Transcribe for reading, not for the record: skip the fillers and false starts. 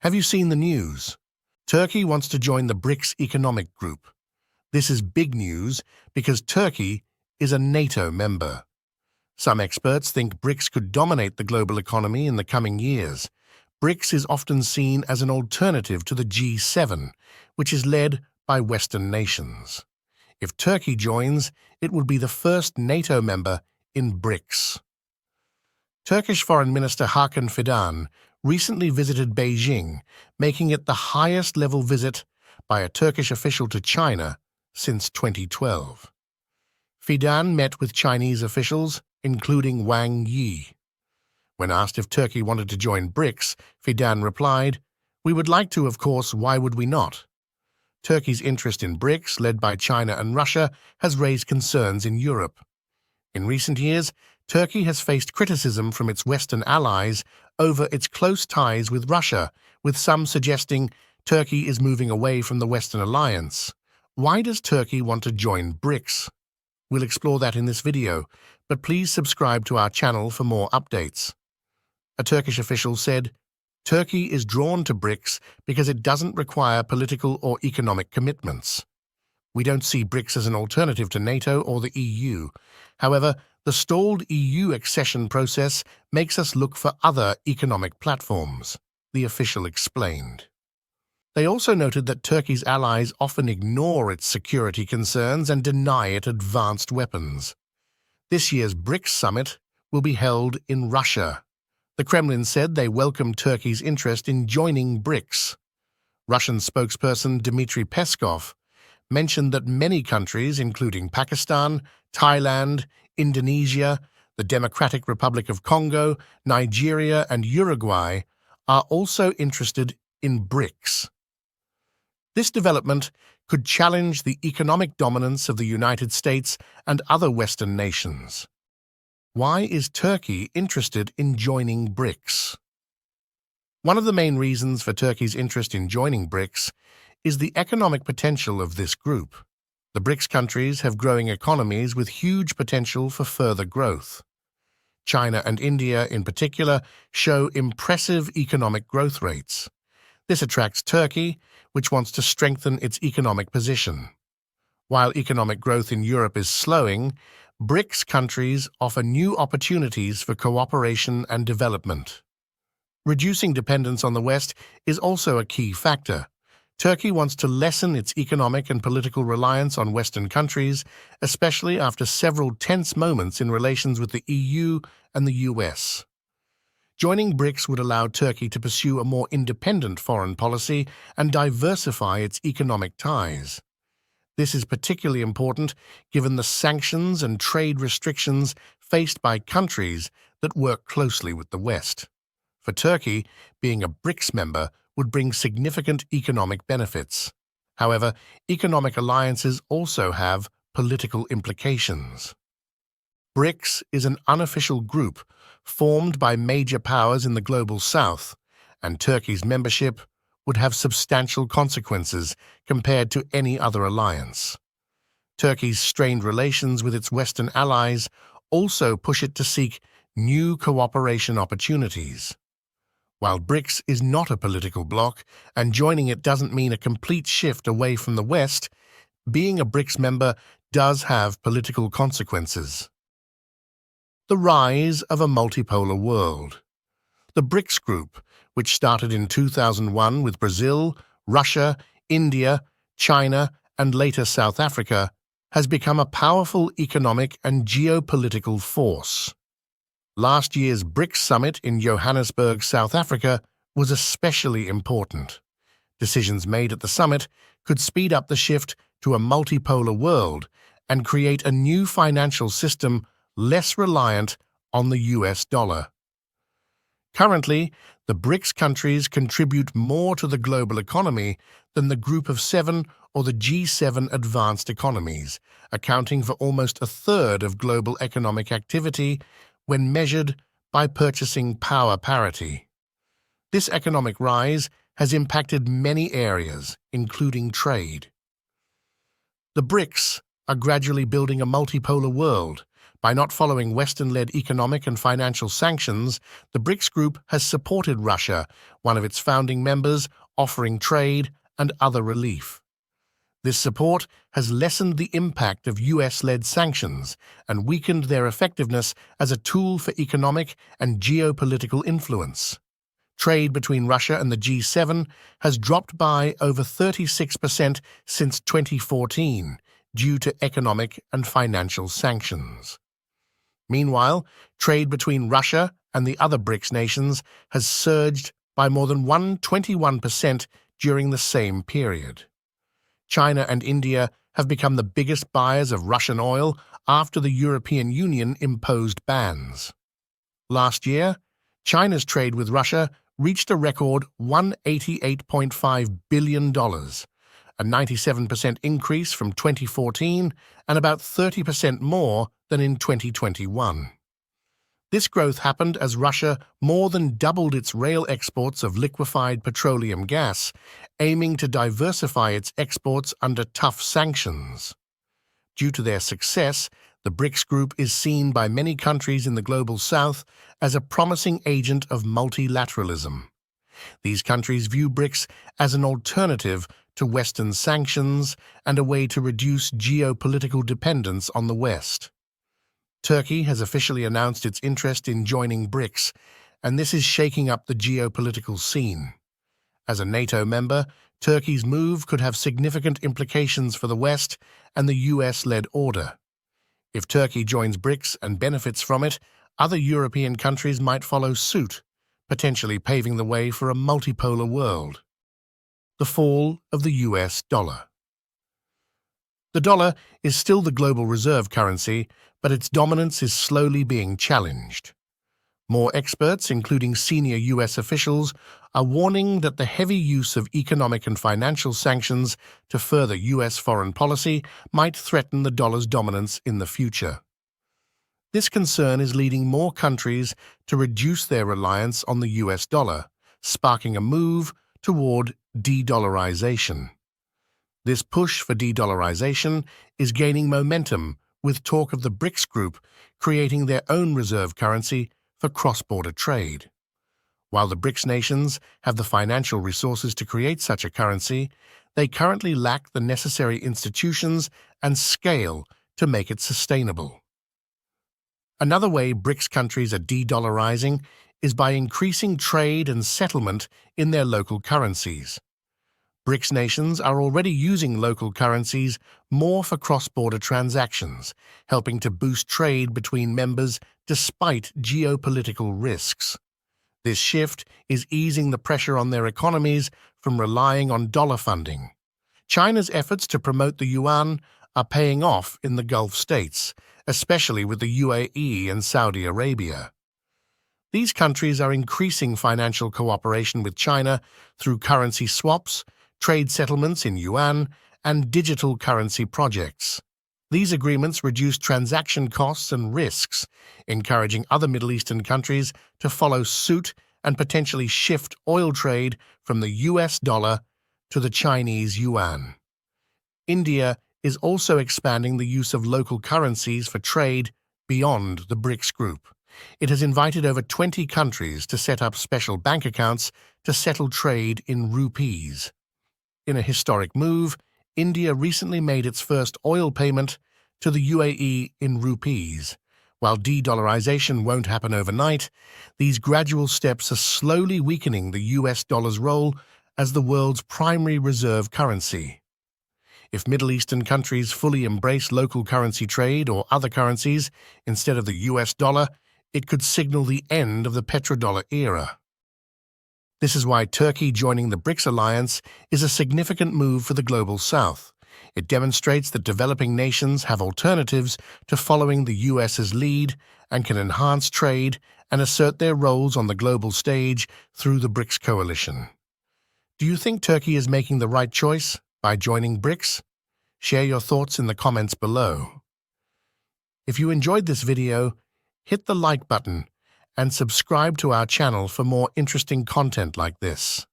Have you seen the news? Turkey wants to join the BRICS economic group. This is big news because Turkey is a NATO member. Some experts think BRICS could dominate the global economy in the coming years. BRICS is often seen as an alternative to the G7, which is led by Western nations. If Turkey joins, it would be the first NATO member in BRICS. Turkish Foreign Minister Hakan Fidan recently visited Beijing, making it the highest-level visit by a Turkish official to China since 2012. Fidan met with Chinese officials, including Wang Yi. When asked if Turkey wanted to join BRICS, Fidan replied, "We would like to, of course, why would we not?" Turkey's interest in BRICS, led by China and Russia, has raised concerns in Europe. In recent years, Turkey has faced criticism from its Western allies over its close ties with Russia, with some suggesting Turkey is moving away from the Western alliance. Why does Turkey want to join BRICS? We'll explore that in this video, but please subscribe to our channel for more updates. A Turkish official said, "Turkey is drawn to BRICS because it doesn't require political or economic commitments. We don't see BRICS as an alternative to NATO or the EU. However, the stalled EU accession process makes us look for other economic platforms," the official explained. They also noted that Turkey's allies often ignore its security concerns and deny it advanced weapons. This year's BRICS summit will be held in Russia. The Kremlin said they welcome Turkey's interest in joining BRICS. Russian spokesperson Dmitry Peskov mentioned that many countries, including Pakistan, Thailand, Indonesia, the Democratic Republic of Congo, Nigeria, and Uruguay, are also interested in BRICS. This development could challenge the economic dominance of the United States and other Western nations. Why is Turkey interested in joining BRICS? One of the main reasons for Turkey's interest in joining BRICS is the economic potential of this group. The BRICS countries have growing economies with huge potential for further growth. China and India, in particular, show impressive economic growth rates. This attracts Turkey, which wants to strengthen its economic position. While economic growth in Europe is slowing, BRICS countries offer new opportunities for cooperation and development. Reducing dependence on the West is also a key factor. Turkey wants to lessen its economic and political reliance on Western countries, especially after several tense moments in relations with the EU and the US. Joining BRICS would allow Turkey to pursue a more independent foreign policy and diversify its economic ties. This is particularly important given the sanctions and trade restrictions faced by countries that work closely with the West. For Turkey, being a BRICS member would bring significant economic benefits. However, economic alliances also have political implications. BRICS is an unofficial group formed by major powers in the global south, and Turkey's membership would have substantial consequences compared to any other alliance. Turkey's strained relations with its Western allies also push it to seek new cooperation opportunities. While BRICS is not a political bloc, and joining it doesn't mean a complete shift away from the West, being a BRICS member does have political consequences. The rise of a multipolar world. The BRICS group, which started in 2001 with Brazil, Russia, India, China, and later South Africa, has become a powerful economic and geopolitical force. Last year's BRICS summit in Johannesburg, South Africa, was especially important. Decisions made at the summit could speed up the shift to a multipolar world and create a new financial system less reliant on the US dollar. Currently, the BRICS countries contribute more to the global economy than the Group of Seven or the G7 advanced economies, accounting for almost a third of global economic activity when measured by purchasing power parity. This economic rise has impacted many areas, including trade. The BRICS are gradually building a multipolar world, By not following Western-led economic and financial sanctions, the BRICS group has supported Russia, one of its founding members, offering trade and other relief. This support has lessened the impact of US-led sanctions and weakened their effectiveness as a tool for economic and geopolitical influence. Trade between Russia and the G7 has dropped by over 36% since 2014 due to economic and financial sanctions. Meanwhile, trade between Russia and the other BRICS nations has surged by more than 121% during the same period. China and India have become the biggest buyers of Russian oil after the European Union imposed bans. Last year, China's trade with Russia reached a record $188.5 billion, a 97% increase from 2014 and about 30% more than in 2021. This growth happened as Russia more than doubled its rail exports of liquefied petroleum gas, aiming to diversify its exports under tough sanctions. Due to their success, the BRICS group is seen by many countries in the global south as a promising agent of multilateralism. These countries view BRICS as an alternative to Western sanctions and a way to reduce geopolitical dependence on the West. Turkey has officially announced its interest in joining BRICS, and this is shaking up the geopolitical scene. As a NATO member, Turkey's move could have significant implications for the West and the US-led order. If Turkey joins BRICS and benefits from it, other European countries might follow suit, potentially paving the way for a multipolar world. The fall of the US dollar. The dollar is still the global reserve currency, but its dominance is slowly being challenged. More experts, including senior US officials, are warning that the heavy use of economic and financial sanctions to further US foreign policy might threaten the dollar's dominance in the future. This concern is leading more countries to reduce their reliance on the US dollar, sparking a move toward de-dollarization. This push for de-dollarization is gaining momentum, with talk of the BRICS group creating their own reserve currency for cross-border trade. While the BRICS nations have the financial resources to create such a currency, they currently lack the necessary institutions and scale to make it sustainable. Another way BRICS countries are de-dollarizing is by increasing trade and settlement in their local currencies. BRICS nations are already using local currencies more for cross-border transactions, helping to boost trade between members despite geopolitical risks. This shift is easing the pressure on their economies from relying on dollar funding. China's efforts to promote the yuan are paying off in the Gulf states, especially with the UAE and Saudi Arabia. These countries are increasing financial cooperation with China through currency swaps, trade settlements in yuan, and digital currency projects. These agreements reduce transaction costs and risks, encouraging other Middle Eastern countries to follow suit and potentially shift oil trade from the US dollar to the Chinese yuan. India is also expanding the use of local currencies for trade beyond the BRICS group. It has invited over 20 countries to set up special bank accounts to settle trade in rupees. In a historic move, India recently made its first oil payment to the UAE in rupees. While de-dollarization won't happen overnight, these gradual steps are slowly weakening the US dollar's role as the world's primary reserve currency. If Middle Eastern countries fully embrace local currency trade or other currencies instead of the US dollar, it could signal the end of the petrodollar era. This is why Turkey joining the BRICS alliance is a significant move for the global south. It demonstrates that developing nations have alternatives to following the US's lead and can enhance trade and assert their roles on the global stage through the BRICS coalition. Do you think Turkey is making the right choice by joining BRICS? Share your thoughts in the comments below. If you enjoyed this video, hit the like button and subscribe to our channel for more interesting content like this.